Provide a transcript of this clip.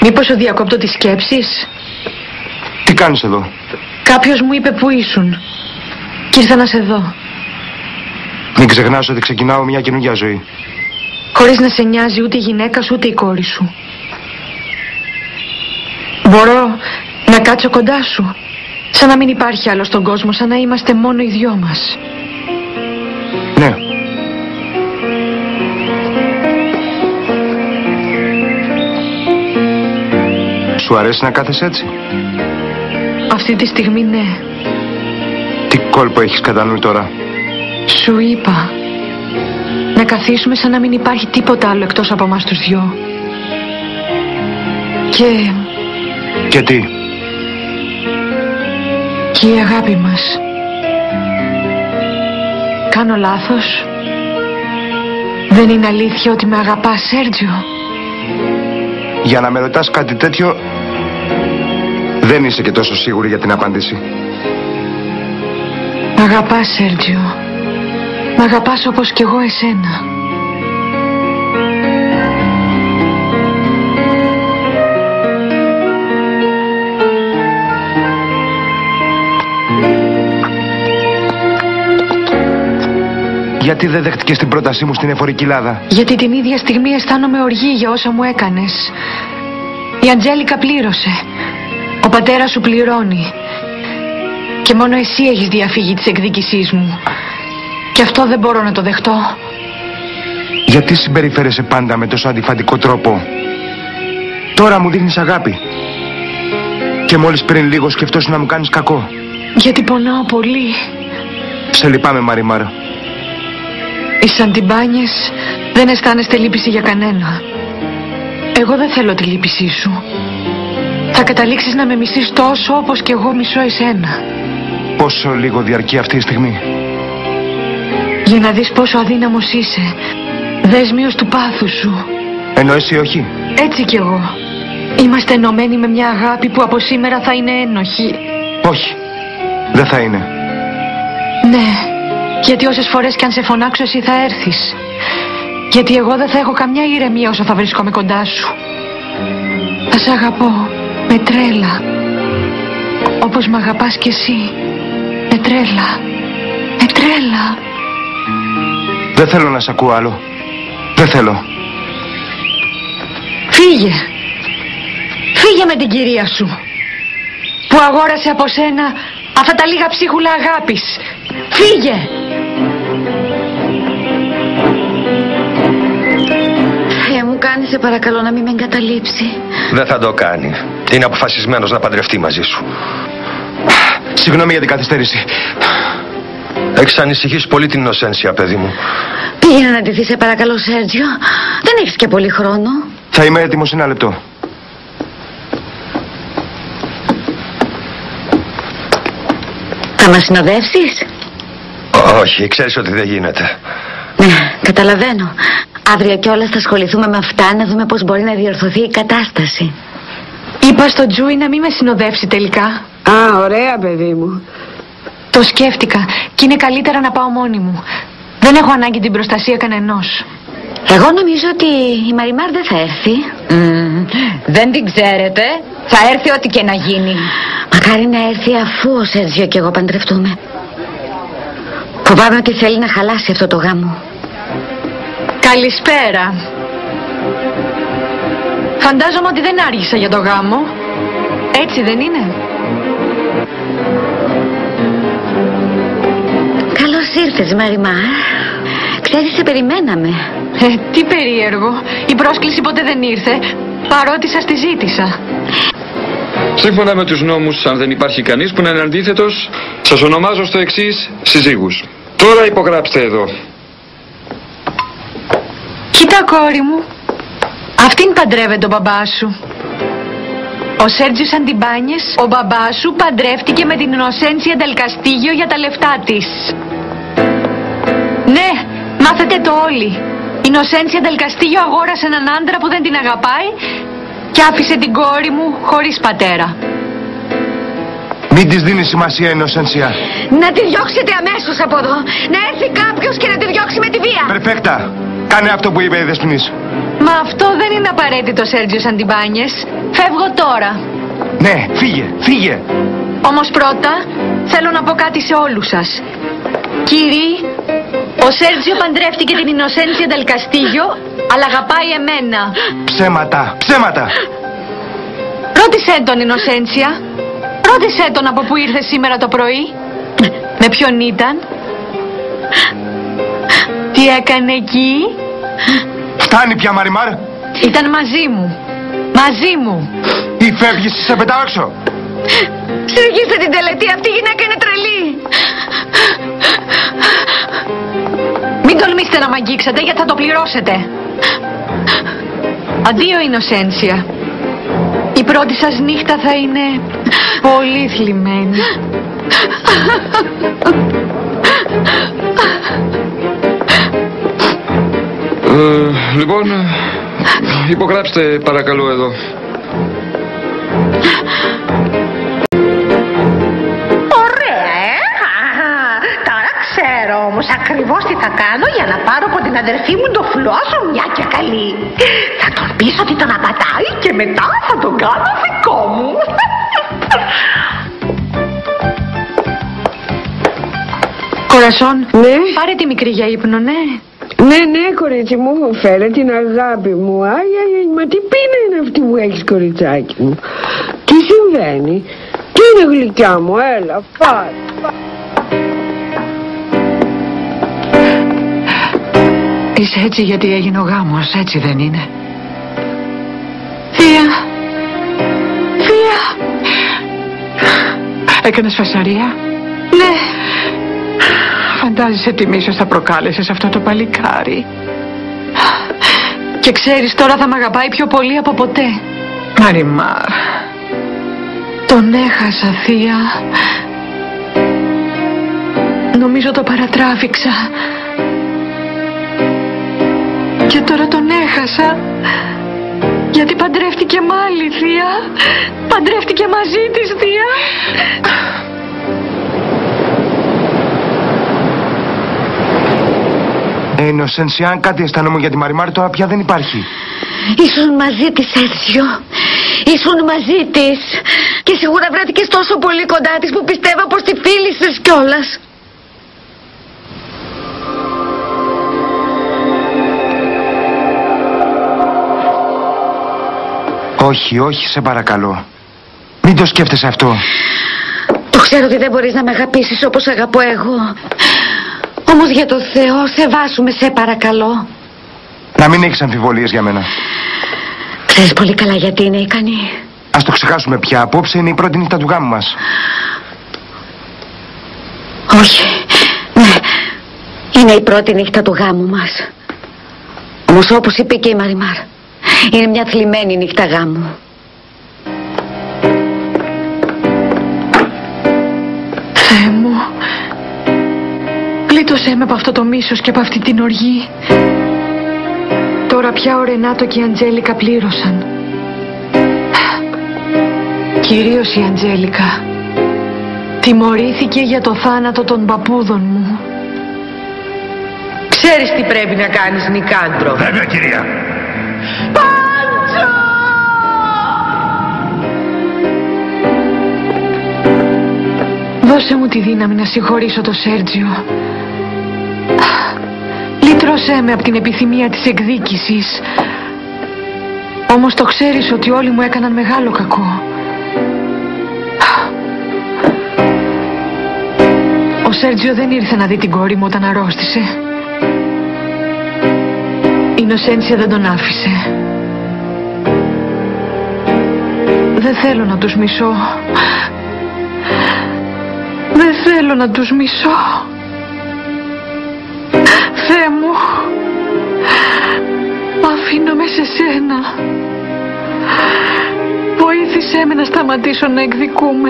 Μήπως σου διακόπτω τις σκέψεις? Τι κάνεις εδώ? Κάποιος μου είπε που ήσουν και ήρθα να σε δω. Μην ξεχνάς ότι ξεκινάω μια καινούργια ζωή. Χωρίς να σε νοιάζει ούτε η γυναίκα σου ούτε η κόρη σου. Μπορώ να κάτσω κοντά σου, σαν να μην υπάρχει άλλο στον κόσμο, σαν να είμαστε μόνο οι δυο μας. Ναι. Σου αρέσει να κάθεσαι έτσι? Αυτή τη στιγμή ναι. Τι κόλπο έχεις κατά νου τώρα? Σου είπα να καθίσουμε σαν να μην υπάρχει τίποτα άλλο εκτός από εμάς τους δυο. Και τι? Και η αγάπη μας. Κάνω λάθος? Δεν είναι αλήθεια ότι με αγαπάς, Σέρτζιο? Για να με ρωτάς κάτι τέτοιο, δεν είσαι και τόσο σίγουρη για την απάντηση. Μ' αγαπάς, Σέρτζιο. Μ' αγαπάς όπως κι εγώ εσένα. Γιατί δεν δέχτηκες την πρότασή μου στην εφορική Ελλάδα? Γιατί την ίδια στιγμή αισθάνομαι οργή για όσα μου έκανες. Η Αντζέλικα πλήρωσε. Ο πατέρας σου πληρώνει. Και μόνο εσύ έχεις διαφύγει της εκδίκησής μου. Και αυτό δεν μπορώ να το δεχτώ. Γιατί συμπεριφέρεσαι πάντα με τόσο αντιφατικό τρόπο? Τώρα μου δείχνεις αγάπη και μόλις πριν λίγο σκεφτόσου να μου κάνεις κακό. Γιατί πονάω πολύ. Σε λυπάμαι, Μαριμάρα. Οι Σαντιμπάνιες δεν αισθάνεστε λύπηση για κανένα. Εγώ δεν θέλω τη λύπησή σου. Θα καταλήξεις να με μισείς τόσο όπως και εγώ μισώ εσένα. Πόσο λίγο διαρκεί αυτή η στιγμή? Για να δεις πόσο αδύναμος είσαι. Δέσμιος του πάθους σου. Ενώ εσύ όχι? Έτσι κι εγώ. Είμαστε ενωμένοι με μια αγάπη που από σήμερα θα είναι ένοχη. Όχι, δεν θα είναι. Ναι, γιατί όσες φορές κι αν σε φωνάξω εσύ θα έρθεις. Γιατί εγώ δεν θα έχω καμιά ηρεμία όσο θα βρίσκομαι κοντά σου. Θα σε αγαπώ με τρέλα. Όπως μ' αγαπάς κι εσύ. Με τρέλα. Με τρέλα. Δεν θέλω να σ' ακούω άλλο. Δεν θέλω. Φύγε. Φύγε με την κυρία σου που αγόρασε από σένα αυτά τα λίγα ψίχουλα αγάπης. Φύγε. Μου κάνει, σε παρακαλώ, να μην με εγκαταλείψει. Δεν θα το κάνει. Είναι αποφασισμένος να παντρευτεί μαζί σου. Συγγνώμη για την καθυστέρηση. Έχεις ανησυχήσει πολύ την Ινοσένσια, παιδί μου. Πήγαινε να ντυθείς, σε παρακαλώ, Σέρτζιο. Δεν έχεις και πολύ χρόνο. Θα είμαι έτοιμος ένα λεπτό. Θα μας συνοδεύσεις? Όχι, ξέρεις ότι δεν γίνεται. Ναι, καταλαβαίνω. Αύριο κιόλας θα ασχοληθούμε με αυτά, να δούμε πώς μπορεί να διορθωθεί η κατάσταση. Είπα στο Τζούι να μην με συνοδεύσει τελικά. Α, ωραία, παιδί μου. Το σκέφτηκα και είναι καλύτερα να πάω μόνη μου. Δεν έχω ανάγκη την προστασία κανενός. Εγώ νομίζω ότι η Μαριμάρ δεν θα έρθει. Δεν την ξέρετε. Θα έρθει ό,τι και να γίνει. Μακάρι να έρθει αφού ο Σέρτζιο και εγώ παντρευτούμε. Φοβάμαι ότι θέλει να χαλάσει αυτό το γάμο. Καλησπέρα. Φαντάζομαι ότι δεν άργησα για το γάμο. Έτσι δεν είναι? Καλώς ήρθες, Μαριμάρ. Ξέρεις, σε περιμέναμε. Τι περίεργο. Η πρόσκληση ποτέ δεν ήρθε, παρότι σας τη ζήτησα. Σύμφωνα με τους νόμους, αν δεν υπάρχει κανείς που να είναι αντίθετος, σας ονομάζω στο εξής συζύγους. Τώρα υπογράψτε εδώ. Κοίτα, κόρη μου. Αυτήν παντρεύεται τον μπαμπά σου. Ο Σέρτζιο Σαντιμπάνιες, ο μπαμπάς σου, παντρεύτηκε με την Ινοσένσια Ντελ Καστίγιο για τα λεφτά της. Ναι, μάθετε το όλοι. Η Ινοσένσια Ντελ Καστίγιο αγόρασε έναν άντρα που δεν την αγαπάει και άφησε την κόρη μου χωρίς πατέρα. Μην της δίνει σημασία, Ινοσένσια. Να τη διώξετε αμέσως από εδώ. Να έρθει κάποιος και να τη διώξει με τη βία. Περφέκτα. Κάνε αυτό που είπε η Δεσποινής. Μα αυτό δεν είναι απαραίτητο, Σέρτζιο Σαντιμπάνιες. Φεύγω τώρα. Ναι, φύγε, φύγε. Όμως πρώτα θέλω να πω κάτι σε όλους σας. Κύριοι, ο Σέρτζιο παντρεύτηκε την Ινοσένσια Ντελ Καστίγιο, αλλά αγαπάει εμένα. Ψέματα, ψέματα. Ρώτησέ τον, Ινοσένσια. Ρώτησέ τον από που ήρθε σήμερα το πρωί. Με ποιον ήταν. Τι έκανε εκεί. Φτάνει πια, Μαριμάρ. Ήταν μαζί μου. Μαζί μου. Ή φεύγεις, σε πετάω έξω. Σφυγγίστε την τελετή, αυτή η γυναίκα είναι τρελή. Μην τολμήσετε να μ' αγγίξετε, γιατί θα το πληρώσετε. Αντίο, Ινοσένσια. Η πρώτη σας νύχτα θα είναι πολύ θλιμμένη. Λοιπόν, υπογράψτε παρακαλώ εδώ. Τώρα ξέρω όμως ακριβώς τι θα κάνω για να πάρω από την αδερφή μου το φλόσο μια και καλή. Θα τον πείσω ότι τον απατάει και μετά θα τον κάνω δικό μου. Κορασόν, Ναι. πάρε τη μικρή για ύπνο, ναι. Ναι, κορίτσι μου, φέρε την αγάπη μου. Άι, μα τι πείνα είναι αυτή που έχεις, κοριτσάκι μου. Τι συμβαίνει. Τι είναι, γλυκιά μου, έλα, πάρε. Είσαι έτσι γιατί έγινε ο γάμος, έτσι δεν είναι. Θεία. Θεία. Έκανες φασαρία. Ναι. Φαντάζεσαι τι μίσος θα προκάλεσες αυτό το παλικάρι. Και ξέρεις, τώρα θα μ' αγαπάει πιο πολύ από ποτέ. Μαριμάρ. Τον έχασα, θεία. Νομίζω το παρατράφηξα. Και τώρα τον έχασα. Γιατί παντρεύτηκε μ' άλλη, θεία. Παντρεύτηκε μαζί της, θεία. Ινοσένσια, αν κάτι αισθάνομαι για τη Μαριμάρ, τώρα πια δεν υπάρχει. Ήσουν μαζί της, Σέρτζιο. Ήσουν μαζί της. Και σίγουρα βρέθηκες τόσο πολύ κοντά της που πιστεύω πως τη φίλησες κιόλας. Όχι, όχι, σε παρακαλώ. Μην το σκέφτεσαι αυτό. Το ξέρω ότι δεν μπορείς να με αγαπήσεις όπως αγαπώ εγώ. Όμως για το Θεό, σεβάσου σε παρακαλώ. Να μην έχεις αμφιβολίες για μένα. Ξέρεις πολύ καλά γιατί είναι ικανή. Ας το ξεχάσουμε πια. Απόψε είναι η πρώτη νύχτα του γάμου μας. Όχι. Ναι. Είναι η πρώτη νύχτα του γάμου μας. Όμως όπως είπε και η Μαριμάρ, είναι μια θλιμμένη νύχτα γάμου. Θεέ μου, γλίτωσέ με από αυτό το μίσος και από αυτή την οργή. Τώρα πια ο Ρενάτο και η Αντζέλικα πλήρωσαν. Κυρίως η Αντζέλικα τιμωρήθηκε για το θάνατο των παππούδων μου. Ξέρεις τι πρέπει να κάνεις, Νικάντρο. Βέβαια, κυρία. Πάντζο! Δώσε μου τη δύναμη να συγχωρήσω το Σέρτζιο. Λύτρωσέ με από την επιθυμία της εκδίκησης. Όμως το ξέρεις ότι όλοι μου έκαναν μεγάλο κακό. Ο Σέρτζιο δεν ήρθε να δει την κόρη μου όταν αρρώστησε. Η Ινοσένσια δεν τον άφησε. Δεν θέλω να τους μισώ. Δεν θέλω να τους μισώ. Θεέ μου, αφήνομαι σε σένα. Βοήθησέ με να σταματήσω να εκδικούμε.